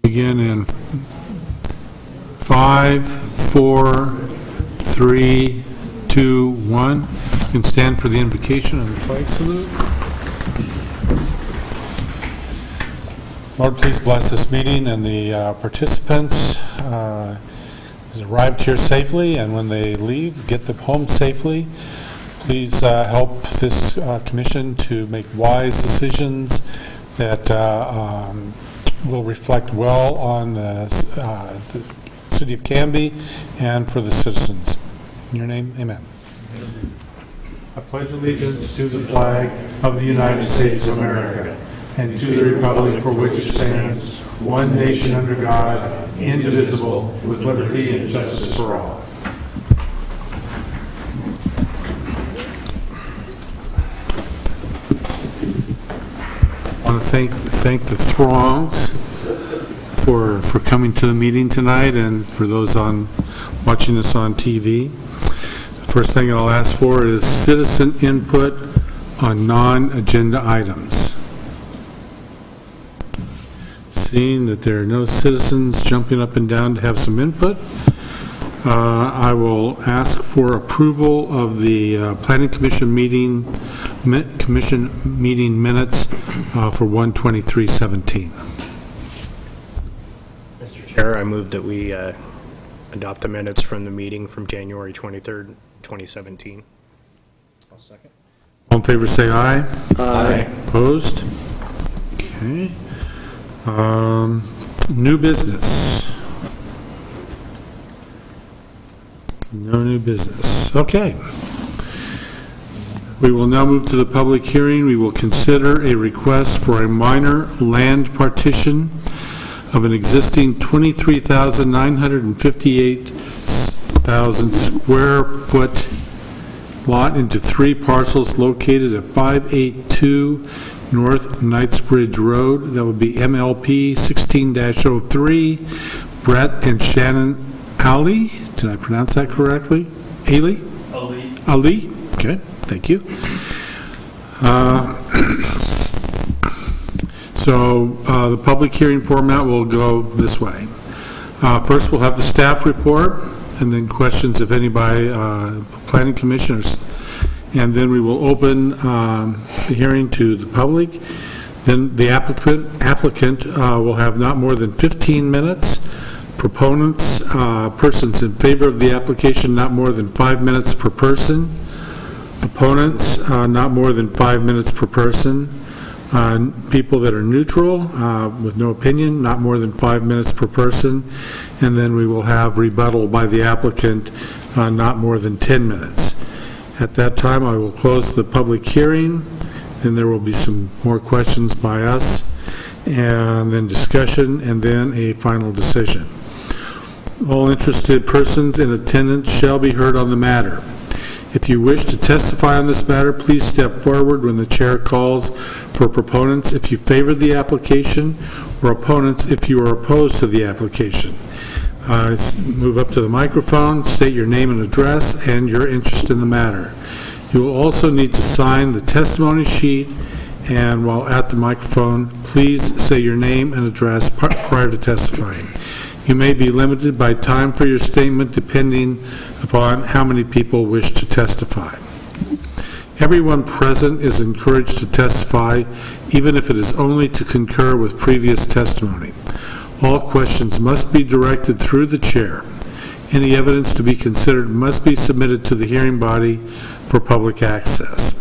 Begin in 5, 4, 3, 2, 1. You can stand for the invocation and the flag salute. Lord, please bless this meeting and the participants who's arrived here safely, and when they leave, get them home safely. Please help this commission to make wise decisions that will reflect well on the city of Canby and for the citizens. In your name, amen. I pledge allegiance to the flag of the United States of America and to the republic for which it stands, one nation under God, indivisible, with liberty and justice for all. I want to thank the throngs for coming to the meeting tonight, and for those watching us on TV. The first thing I'll ask for is citizen input on non-agenda items. Seeing that there are no citizens jumping up and down to have some input, I will ask for approval of the Planning Commission meeting minutes for 1/23/17. Mr. Chair, I move that we adopt the minutes from the meeting from January 23rd, 2017. I'll second. All in favor say aye. Aye. Opposed? Okay. New business. No new business. Okay. We will now move to the public hearing. We will consider a request for a minor land partition of an existing 23,958 square foot lot into 3 parcels located at 582 North Knightsbridge Road. That would be MLP 16-03, Brett and Shannon Ali. Did I pronounce that correctly? Ali? Ali. Okay, thank you. The public hearing format will go this way. First, we'll have the staff report, and then questions, if any, by planning commissioners. And then we will open the hearing to the public. Then the applicant will have not more than 15 minutes. Proponents, persons in favor of the application, not more than 5 minutes per person. Opponents, not more than 5 minutes per person. People that are neutral, with no opinion, not more than 5 minutes per person. And then we will have rebuttal by the applicant, not more than 10 minutes. At that time, I will close the public hearing, and there will be some more questions by us, and then discussion, and then a final decision. All interested persons in attendance shall be heard on the matter. If you wish to testify on this matter, please step forward when the chair calls for proponents if you favor the application, or opponents if you are opposed to the application. Move up to the microphone, state your name and address, and your interest in the matter. You will also need to sign the testimony sheet, and while at the microphone, please say your name and address prior to testifying. You may be limited by time for your statement depending upon how many people wish to testify. Everyone present is encouraged to testify, even if it is only to concur with previous testimony. All questions must be directed through the chair. Any evidence to be considered must be submitted to the hearing body for public access.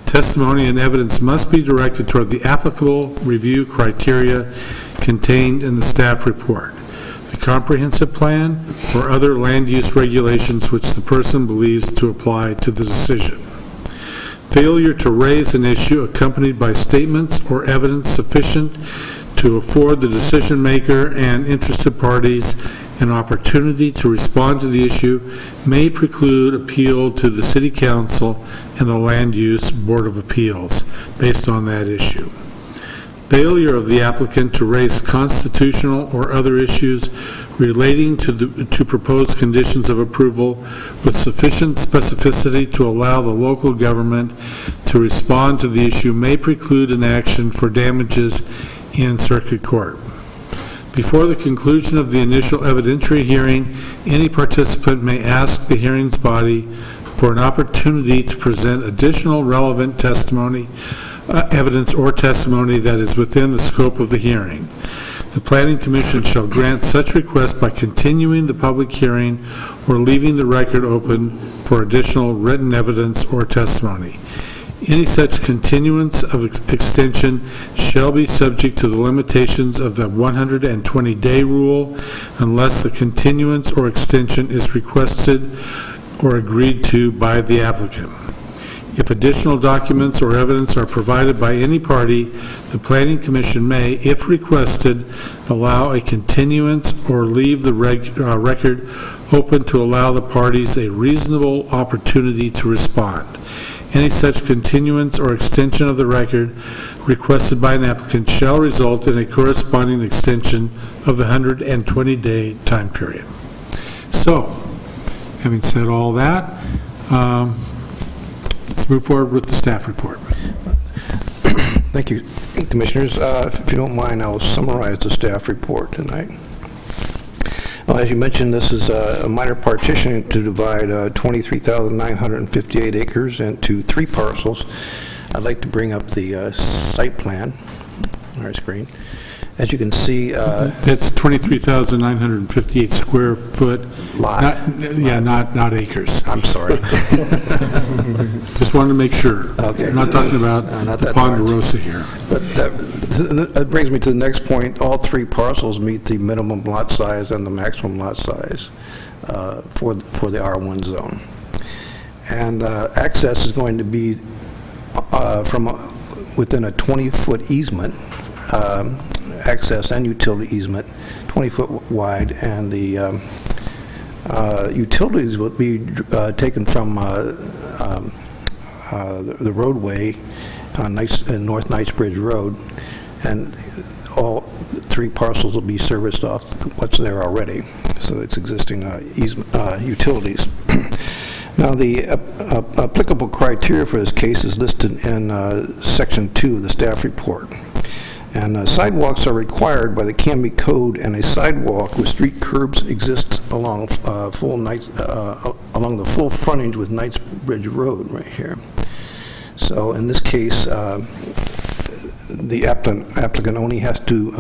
Testimony and evidence must be directed toward the applicable review criteria contained in the staff report, the comprehensive plan, or other land use regulations which the person believes to apply to the decision. Failure to raise an issue accompanied by statements or evidence sufficient to afford the decision maker and interested parties an opportunity to respond to the issue may preclude appeal to the City Council and the Land Use Board of Appeals based on that issue. Failure of the applicant to raise constitutional or other issues relating to proposed conditions of approval with sufficient specificity to allow the local government to respond to the issue may preclude an action for damages in circuit court. Before the conclusion of the initial evidentiary hearing, any participant may ask the hearings body for an opportunity to present additional relevant testimony, evidence or testimony that is within the scope of the hearing. The Planning Commission shall grant such request by continuing the public hearing or leaving the record open for additional written evidence or testimony. Any such continuance of extension shall be subject to the limitations of the 120-day rule unless the continuance or extension is requested or agreed to by the applicant. If additional documents or evidence are provided by any party, the Planning Commission may, if requested, allow a continuance or leave the record open to allow the parties a reasonable opportunity to respond. Any such continuance or extension of the record requested by an applicant shall result in a corresponding extension of the 120-day time period. So, having said all that, let's move forward with the staff report. Thank you, Commissioners. If you don't mind, I'll summarize the staff report tonight. Well, as you mentioned, this is a minor partition to divide 23,958 acres into 3 parcels. I'd like to bring up the site plan on our screen. As you can see, That's 23,958 square foot. Lot. Not acres. I'm sorry. Just wanted to make sure. Okay. We're not talking about not the that Ponderosa here. But that brings me to the next point. All 3 parcels meet the minimum lot size and the maximum lot size for the R1 zone. And access is going to be from within a 20-foot easement, access and utility easement, 20-foot wide, and the utilities will be taken from the roadway on North Knightsbridge Road, and all 3 parcels will be serviced off what's there already. So it's existing utilities. Now, the applicable criteria for this case is listed in Section 2 of the staff report. And sidewalks are required by the Canby Code, and a sidewalk with street curbs exists along the full frontage with Knightsbridge Road right here. So in this case, the applicant only has to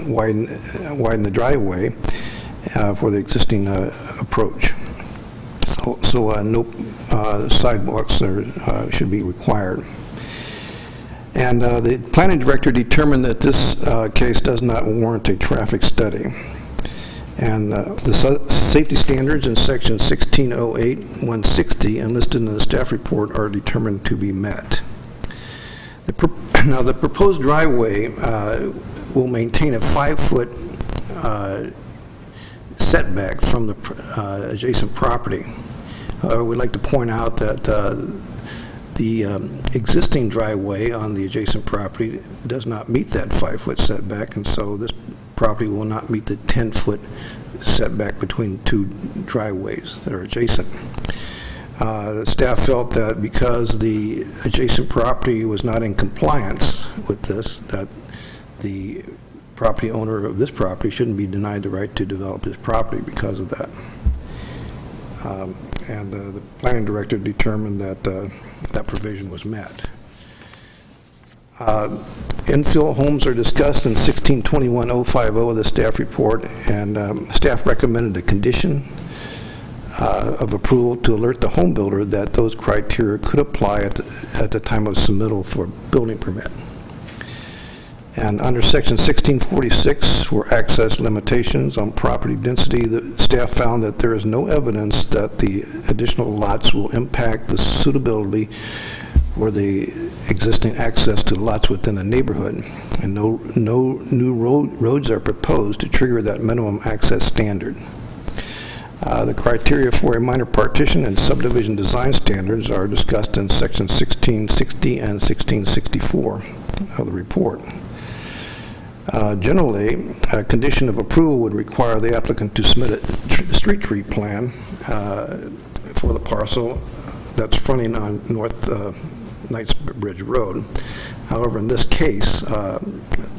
widen the driveway for the existing approach. So no sidewalks should be required. And the planning director determined that this case does not warrant a traffic study. And the safety standards in section 1608-160 and listed in the staff report are determined to be met. Now, the proposed driveway will maintain a 5-foot setback from the adjacent property. We'd like to point out that the existing driveway on the adjacent property does not meet that 5-foot setback, and so this property will not meet the 10-foot setback between 2 driveways that are adjacent. The staff felt that because the adjacent property was not in compliance with this, that the property owner of this property shouldn't be denied the right to develop his property because of that. And the planning director determined that that provision was met. Infill homes are discussed in 1621-050 of the staff report, and staff recommended a condition of approval to alert the home builder that those criteria could apply at the time of submittal for building permit. And under section 1646 for access limitations on property density, the staff found that there is no evidence that the additional lots will impact the suitability for the existing access to lots within the neighborhood, and no new roads are proposed to trigger that minimum access standard. The criteria for a minor partition and subdivision design standards are discussed in section 1660 and 1664 of the report. Generally, a condition of approval would require the applicant to submit a street tree plan for the parcel that's fronting on North Knightsbridge Road. However, in this case,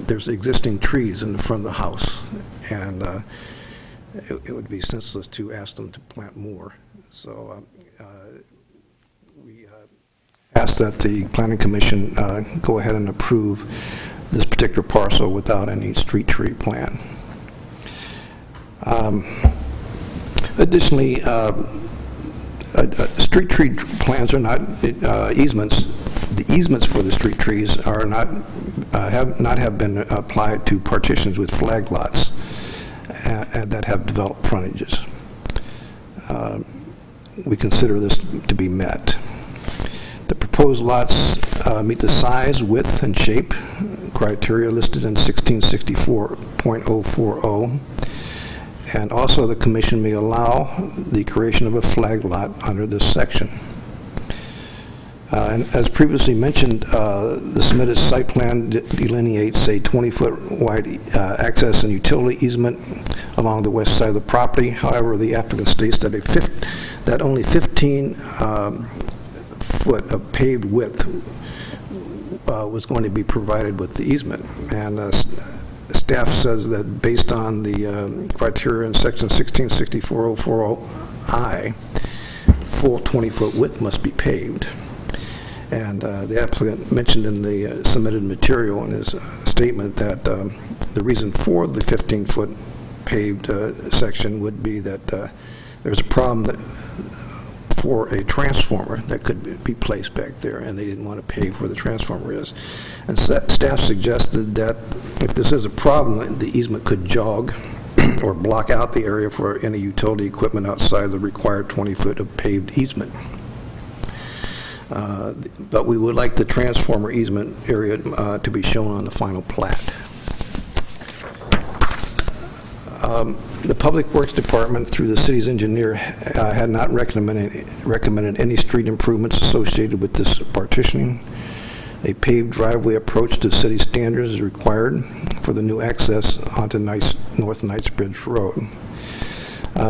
there's existing trees in the front of the house, and it would be senseless to ask them to plant more. So we ask that the Planning Commission go ahead and approve this particular parcel without any street tree plan. Additionally, street tree plans are not easements. The easements for the street trees are not have been applied to partitions with flag lots and that have developed frontages. We consider this to be met. The proposed lots meet the size, width, and shape criteria listed in 1664.040. And also, the commission may allow the creation of a flag lot under this section. And as previously mentioned, the submitted site plan delineates a 20-foot wide access and utility easement along the west side of the property. However, the applicant states that only 15 foot of paved width was going to be provided with the easement. And staff says that based on the criteria in section 1664.040I, full 20-foot width must be paved. And the applicant mentioned in the submitted material in his statement that the reason for the 15-foot paved section would be that there's a problem that for a transformer that could be placed back there, and they didn't want to pave where the transformer is. And staff suggested that if this is a problem, the easement could jog or block out the area for any utility equipment outside the required 20-foot of paved easement. But we would like the transformer easement area to be shown on the final plat. The Public Works Department, through the city's engineer, had not recommended any street improvements associated with this partitioning. A paved driveway approach to city standards is required for the new access onto North Knightsbridge Road.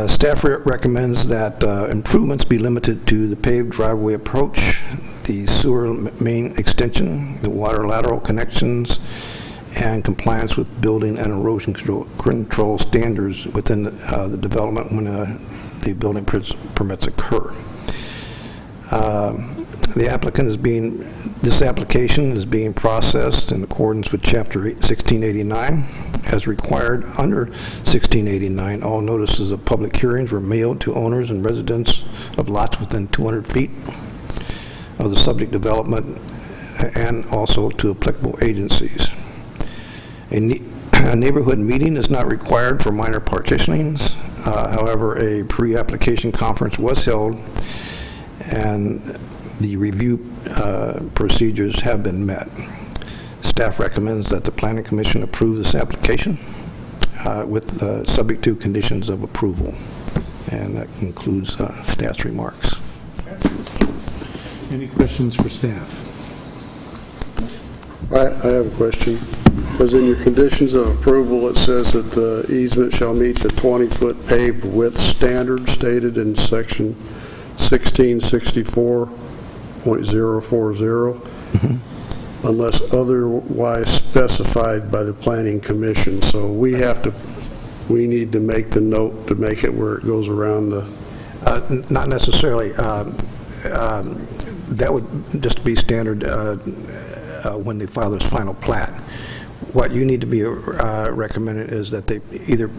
Staff recommends that improvements be limited to the paved driveway approach, the sewer main extension, the water lateral connections, and compliance with building and erosion control standards within the development when the building permits occur. This application is being processed in accordance with Chapter 1689. As required under 1689, all notices of public hearings were mailed to owners and residents of lots within 200 feet of the subject development and also to applicable agencies. A neighborhood meeting is not required for minor partitionings. However, a pre-application conference was held, and the review procedures have been met. Staff recommends that the Planning Commission approve this application with subject to conditions of approval. And that concludes staff's remarks. Any questions for staff? I have a question. Because in your conditions of approval, it says that the easement shall meet the 20-foot paved width standard stated in section 1664.040, unless otherwise specified by the Planning Commission. So we need to make the note to make it where it goes around the... Not necessarily. That would just be standard when they file this final plat. What you need to be recommended is that they either,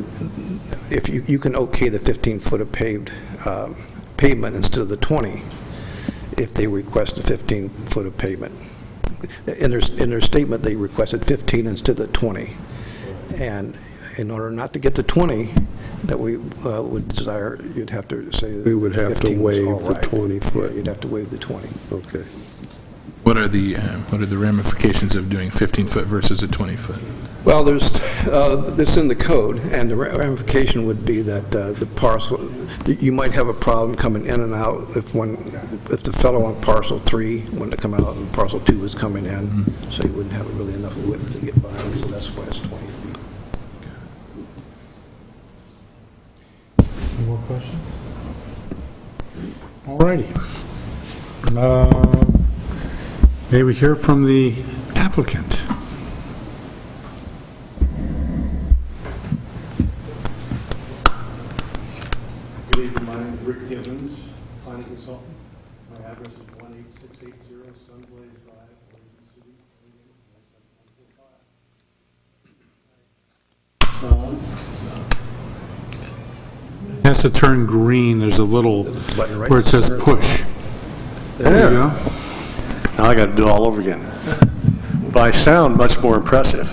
if you can okay the 15-foot of paved pavement instead of the 20, if they request a 15-foot of pavement. In their statement, they requested 15 instead of 20. And in order not to get the 20 that we would desire, you'd have to say We would have to waive the 20-foot. Yeah, you'd have to waive the 20. Okay. What are the ramifications of doing 15-foot versus a 20-foot? Well, it's in the code, and the ramification would be that the parcel, you might have a problem coming in and out if the fellow on parcel 3 wanted to come out and parcel 2 was coming in, so you wouldn't have really enough width to get by, so that's why it's 20 feet. Any more questions? All righty. May we hear from the applicant? My name is Rick Gibbons, planning consultant. My address is 18680 Sunblaze Drive, Oregon City, Oregon 97145. It has to turn green, there's a little, Button right where it says center. push. There you go. Now I got to do it all over again. But I sound much more impressive.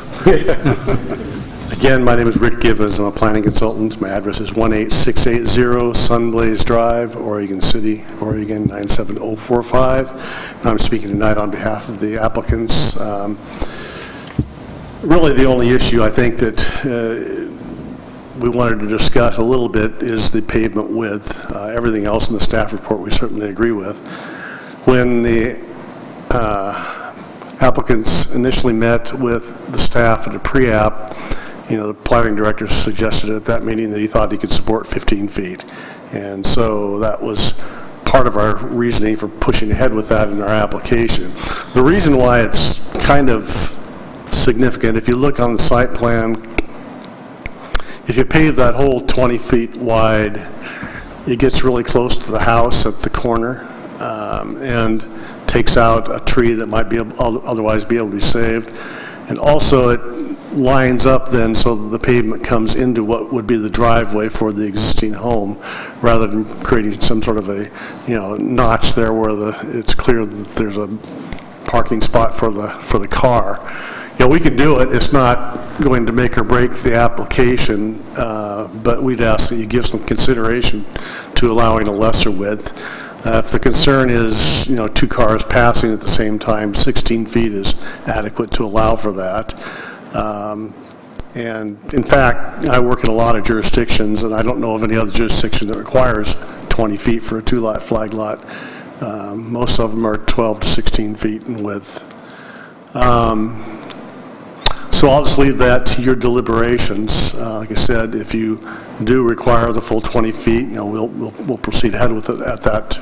Again, my name is Rick Givens. I'm a planning consultant. My address is 18680 Sunblaze Drive, Oregon City, Oregon 97045. And I'm speaking tonight on behalf of the applicants. Really, the only issue I think that we wanted to discuss a little bit is the pavement width. Everything else in the staff report we certainly agree with. When the applicants initially met with the staff at a pre-app, the planning director suggested at that meeting that he thought he could support 15 feet. And so that was part of our reasoning for pushing ahead with that in our application. The reason why it's kind of significant, if you look on the site plan, if you pave that whole 20 feet wide, it gets really close to the house at the corner and takes out a tree that might be otherwise be able to be saved. And also it lines up then so that the pavement comes into what would be the driveway for the existing home, rather than creating some sort of a notch there where it's clear that there's a parking spot for the car. We could do it. It's not going to make or break the application, but we'd ask that you give some consideration to allowing a lesser width. If the concern is, two cars passing at the same time, 16 feet is adequate to allow for that. And in fact, I work in a lot of jurisdictions, and I don't know of any other jurisdiction that requires 20 feet for a two-lot flag lot. Most of them are 12 to 16 feet in width. So I'll just leave that to your deliberations. Like I said, if you do require the full 20 feet, we'll proceed ahead with it at that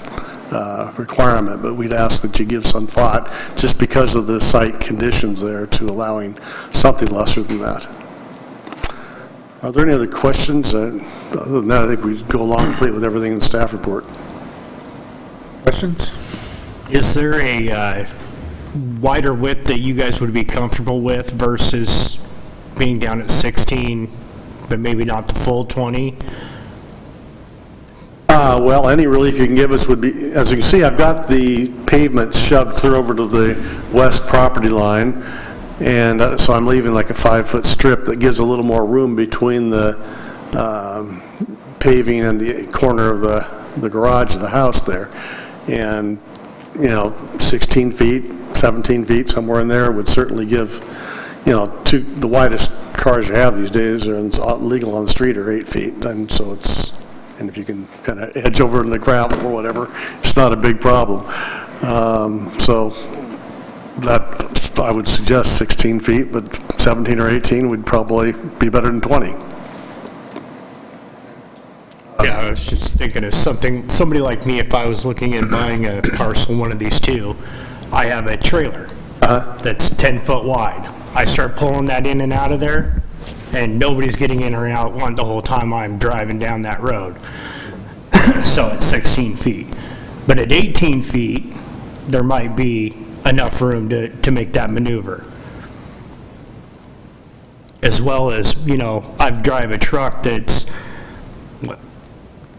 requirement. But we'd ask that you give some thought, just because of the site conditions there, to allowing something lesser than that. Are there any other questions? Other than that, I think we go along complete with everything in the staff report. Questions? Is there a wider width that you guys would be comfortable with versus being down at 16, but maybe not the full 20? Well, any relief you can give us would be, as you can see, I've got the pavement shoved clear over to the west property line, and so I'm leaving like a 5-foot strip that gives a little more room between the paving and the corner of the garage of the house there. And 16 feet, 17 feet, somewhere in there would certainly give, to the widest cars you have these days are legal on the street are 8 feet, and so and if you can kind of edge over in the gravel or whatever, it's not a big problem. So that, I would suggest 16 feet, but 17 or 18 would probably be better than 20. Yeah, I was just thinking of somebody like me, if I was looking at buying a parcel, one of these two, I have a trailer that's 10 foot wide. I start pulling that in and out of there, and nobody's getting in or out the whole time I'm driving down that road. So it's 16 feet. But at 18 feet, there might be enough room to make that maneuver. As well as, I drive a truck that's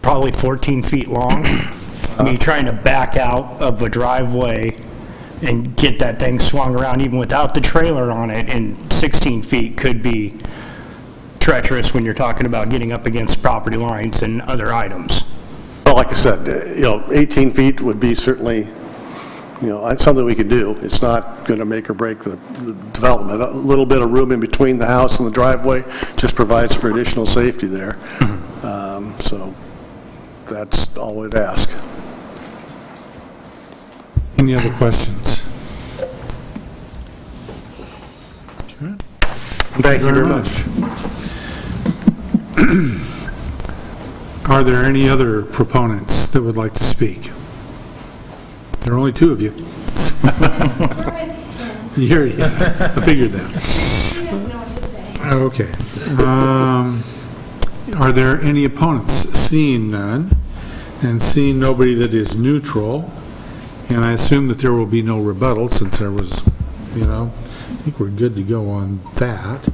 probably 14 feet long. Me trying to back out of a driveway and get that thing swung around even without the trailer on it, and 16 feet could be treacherous when you're talking about getting up against property lines and other items. Well, like I said, 18 feet would be certainly, something we can do. It's not going to make or break the development. A little bit of room in between the house and the driveway just provides for additional safety there. So that's all we'd ask. Any other questions? Thank you very much. Are there any other proponents that would like to speak? There are only two of you. Yeah, I figured that. Okay. Are there any opponents? Seeing none, And seeing nobody that is neutral, and I assume that there will be no rebuttal since there was, I think we're good to go on that.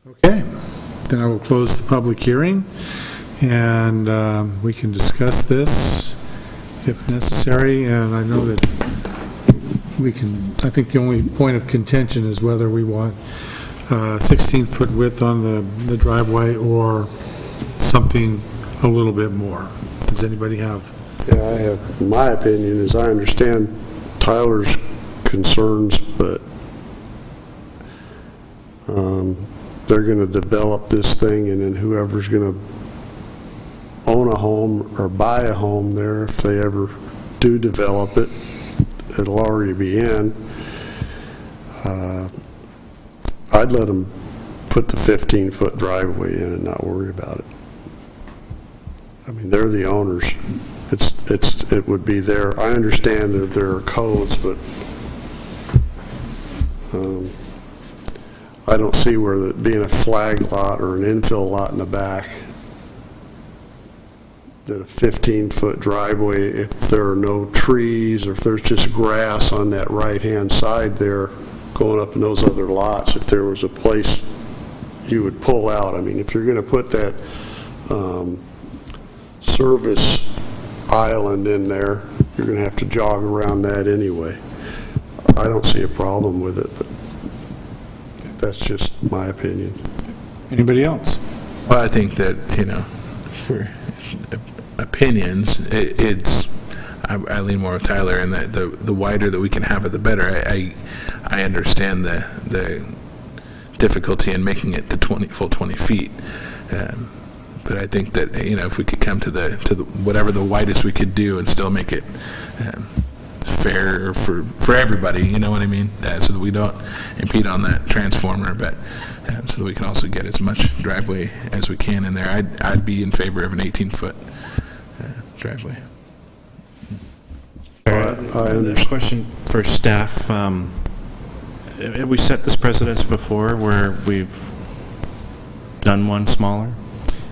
Okay, then I will close the public hearing, and we can discuss this if necessary, and I know that I think the only point of contention is whether we want 16-foot width on the driveway or something a little bit more. Does anybody have? Yeah, I have, my opinion is I understand Tyler's concerns, but they're going to develop this thing, and then whoever's going to own a home or buy a home there, if they ever do develop it, it'll already be in. I'd let them put the 15-foot driveway in and not worry about it. I mean, they're the owners. It would be there. I understand that there are codes, but I don't see where that being a flag lot or an infill lot in the back, that a 15-foot driveway, if there are no trees or if there's just grass on that right-hand side there going up in those other lots, if there was a place you would pull out. I mean, if you're going to put that service island in there, you're going to have to jog around that anyway. I don't see a problem with it, but that's just my opinion. Anybody else? Well, I think that, for opinions, I lean more with Tyler, and that the wider that we can have it, the better. I understand the difficulty in making it the full 20 feet. But I think that, if we could come to the whatever the widest we could do and still make it fair for everybody, you know what I mean? So that we don't impede on that transformer, but so that we can also get as much driveway as we can in there. I'd be in favor of an 18-foot driveway. I understand. Question for staff. Have we set this precedence before where we've done one smaller?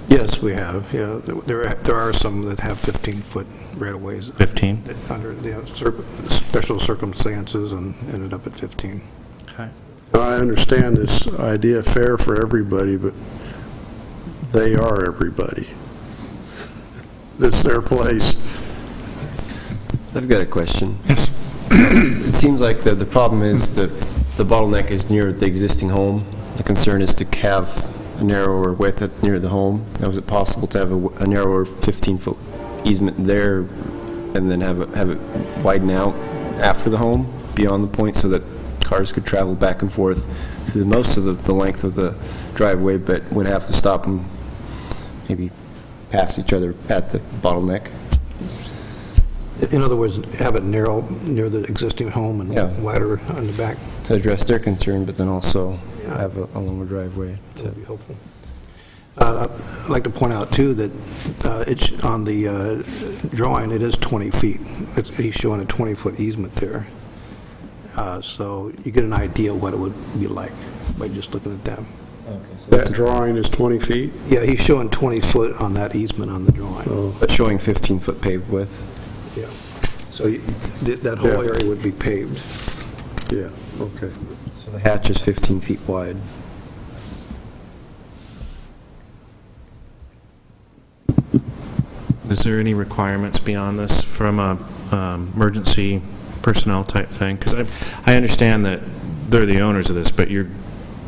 Yes, we have, yeah. There are some that have 15-foot right-of-ways. 15? Under special circumstances and ended up at 15. Okay. I understand this idea fair for everybody, but they are everybody. It's their place. I've got a question. Yes. It seems like the problem is that the bottleneck is near the existing home. The concern is to have a narrower width near the home. Now, is it possible to have a narrower 15-foot easement there and then have it widen out after the home beyond the point so that cars could travel back and forth through most of the length of the driveway, but would have to stop and maybe pass each other at the bottleneck? In other words, have it narrow near the existing home and Yeah. wider on the back. To address their concern, but then also Yeah. have a longer driveway. That would be helpful. I'd like to point out, too, that it's on the drawing, it is 20 feet. He's showing a 20-foot easement there. So you get an idea what it would be like by just looking at that. That drawing is 20 feet? Yeah, he's showing 20 foot on that easement on the drawing. But showing 15-foot paved width. Yeah. So that whole Yeah. area would be paved. Yeah, okay. So the hatch is 15 feet wide. Is there any requirements beyond this from a emergency personnel type thing? Because I understand that they're the owners of this, but you're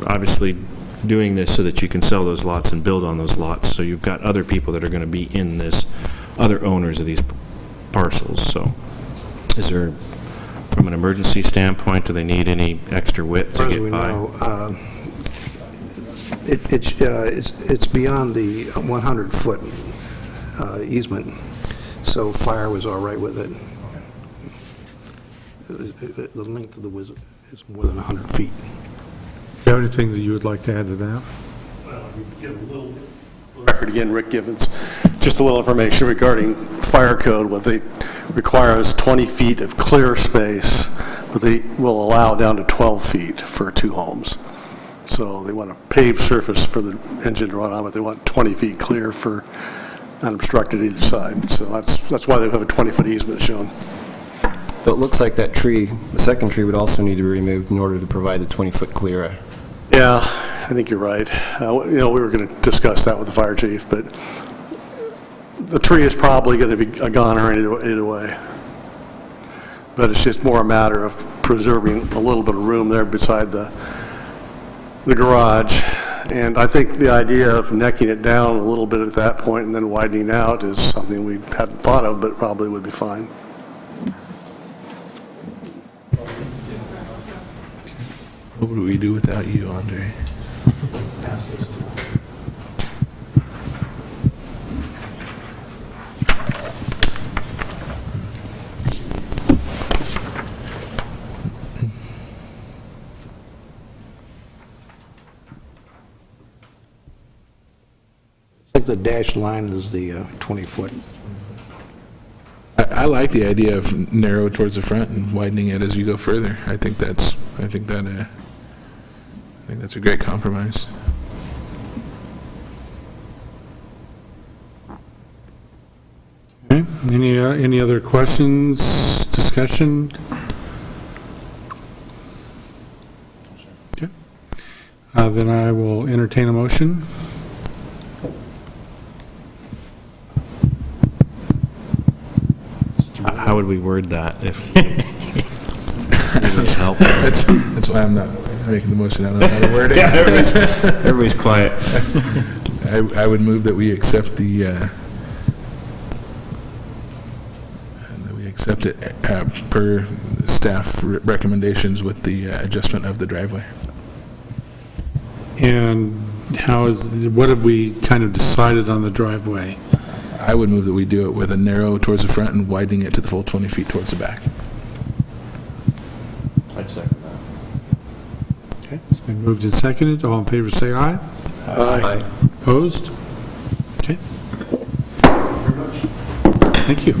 obviously doing this so that you can sell those lots and build on those lots. So you've got other people that are going to be in this, other owners of these parcels. So is there, from an emergency standpoint, do they need any extra width As far to as get we by? know, it's beyond the 100-foot easement, so fire was all right with it. The length of the was is more than 100 feet. Do you have anything that you would like to add to that? Record again, Rick Givens. Just a little information regarding fire code. What they require is 20 feet of clear space but they will allow down to 12 feet for 2 homes. So they want a paved surface for the engine to run on, but they want 20 feet clear for unobstructed either side. So that's why they have a 20-foot easement shown. But it looks like that tree, the second tree, would also need to be removed in order to provide the 20-foot clear. Yeah, I think you're right. We were going to discuss that with the fire chief, but the tree is probably going to be a goner either way. But it's just more a matter of preserving a little bit of room there beside the garage. And I think the idea of necking it down a little bit at that point and then widening out is something we hadn't thought of, but probably would be fine. What would we do without you, Andre? Like the dashed line is the 20-foot. I like the idea of narrow towards the front and widening it as you go further. I think that's a great compromise. Okay, any other questions, discussion? Okay. Then I will entertain a motion. How would we word that if it was help? That's why I'm not making the motion. I don't know how to word it. Everybody's quiet. I would move that we accept it per staff recommendations with the adjustment of the driveway. And what have we kind of decided on the driveway? I would move that we do it with a narrow towards the front and widening it to the full 20 feet towards the back. I'd second that. Okay, it's been moved and seconded. All in favor, say aye. Aye. Opposed? Okay. Thank you.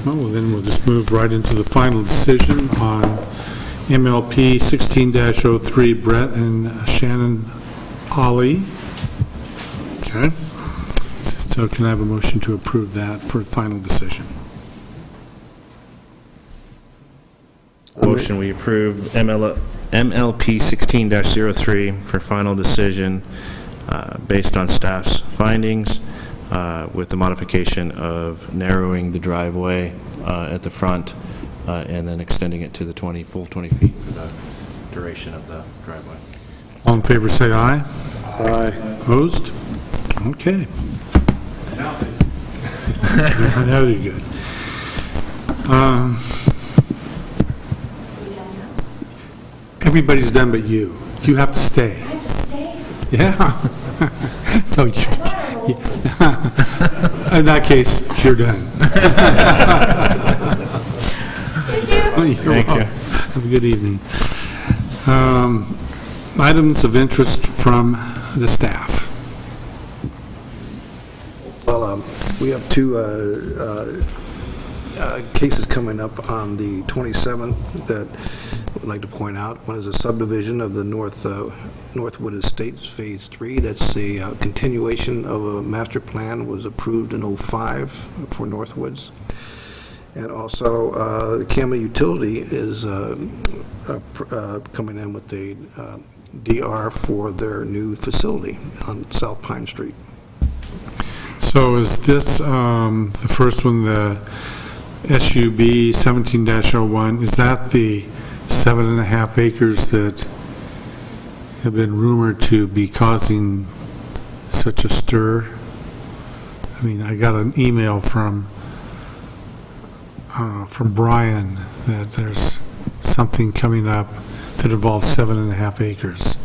Well, then we'll just move right into the final decision on MLP 16-03, Brett and Shannon Ollie. Okay. So can I have a motion to approve that for final decision? Motion, we approve MLP 16-03 for final decision based on staff's findings with the modification of narrowing the driveway at the front and then extending it to the full 20 feet for the duration of the driveway. All in favor, say aye. Aye. Opposed? Okay. Now you're good. Everybody's done but you. You have to stay. I have to stay. Yeah. Don't you? In that case, you're done. Thank you. Thank you. Have a good evening. Items of interest from the staff. Well, we have two cases coming up on the 27th that I would like to point out. One is a subdivision of the Northwood Estates Phase 3. That's the continuation of a master plan was approved in '05 for Northwoods. And also, the Campbell Utility is coming in with the DR for their new facility on South Pine Street. So is this the first one, the SUB 17-01, is that the 7.5 acres that have been rumored to be causing such a stir? I mean, I got an email from Brian that there's something coming up that involves 7.5 acres.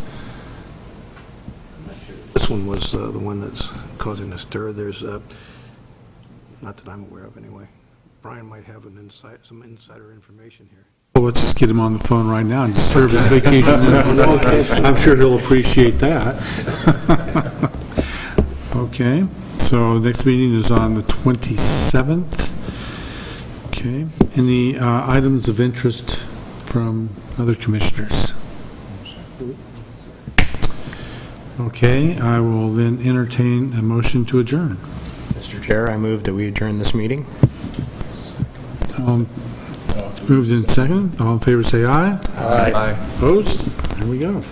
This one was the one that's causing a stir. There's, not that I'm aware of anyway. Brian might have some insider information here. Well, let's just get him on the phone right now and disturb his vacation. I'm sure he'll appreciate that. Okay, so next meeting is on the 27th. Okay. Any items of interest from other commissioners? Okay, I will then entertain a motion to adjourn. Mr. Chair, I move that we adjourn this meeting. Moved in second. All in favor, say aye. Aye. Opposed? There we go.